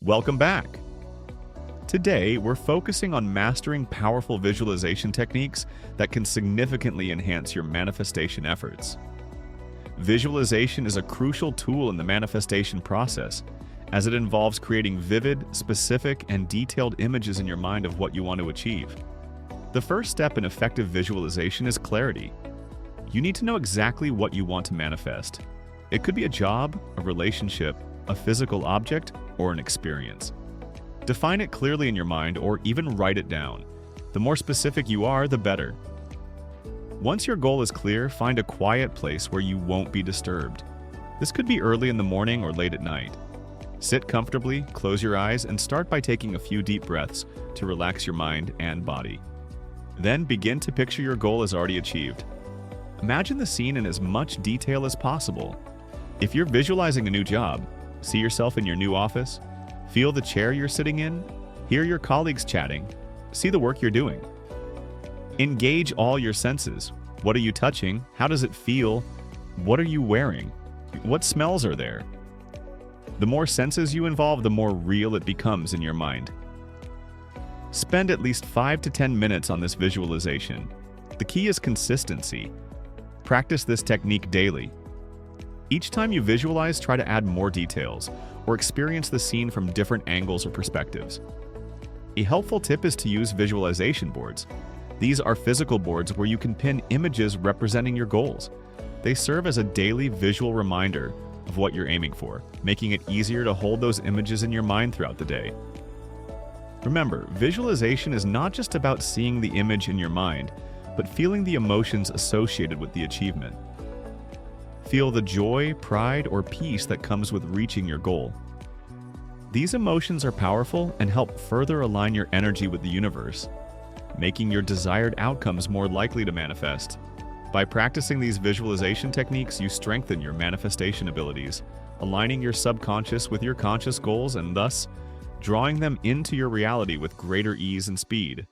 Welcome back! Today, we're focusing on mastering powerful visualization techniques that can significantly enhance your manifestation efforts. Visualization is a crucial tool in the manifestation process, as it involves creating vivid, specific, and detailed images in your mind of what you want to achieve. The first step in effective visualization is clarity. You need to know exactly what you want to manifest. It could be a job, a relationship, a physical object, or an experience. Define it clearly in your mind or even write it down. The more specific you are, the better. Once your goal is clear, find a quiet place where you won't be disturbed. This could be early in the morning or late at night. Sit comfortably, close your eyes, and start by taking a few deep breaths to relax your mind and body. Then begin to picture your goal as already achieved. Imagine the scene in as much detail as possible. If you're visualizing a new job, see yourself in your new office, feel the chair you're sitting in, hear your colleagues chatting, see the work you're doing. Engage all your senses. What are you touching? How does it feel? What are you wearing? What smells are there? The more senses you involve, the more real it becomes in your mind. Spend at least 5 to 10 minutes on this visualization. The key is consistency. Practice this technique daily. Each time you visualize, try to add more details or experience the scene from different angles or perspectives. A helpful tip is to use visualization boards. These are physical boards where you can pin images representing your goals. They serve as a daily visual reminder of what you're aiming for, making it easier to hold those images in your mind throughout the day. Remember, visualization is not just about seeing the image in your mind, but feeling the emotions associated with the achievement. Feel the joy, pride, or peace that comes with reaching your goal. These emotions are powerful and help further align your energy with the universe, making your desired outcomes more likely to manifest. By practicing these visualization techniques, you strengthen your manifestation abilities, aligning your subconscious with your conscious goals and thus drawing them into your reality with greater ease and speed.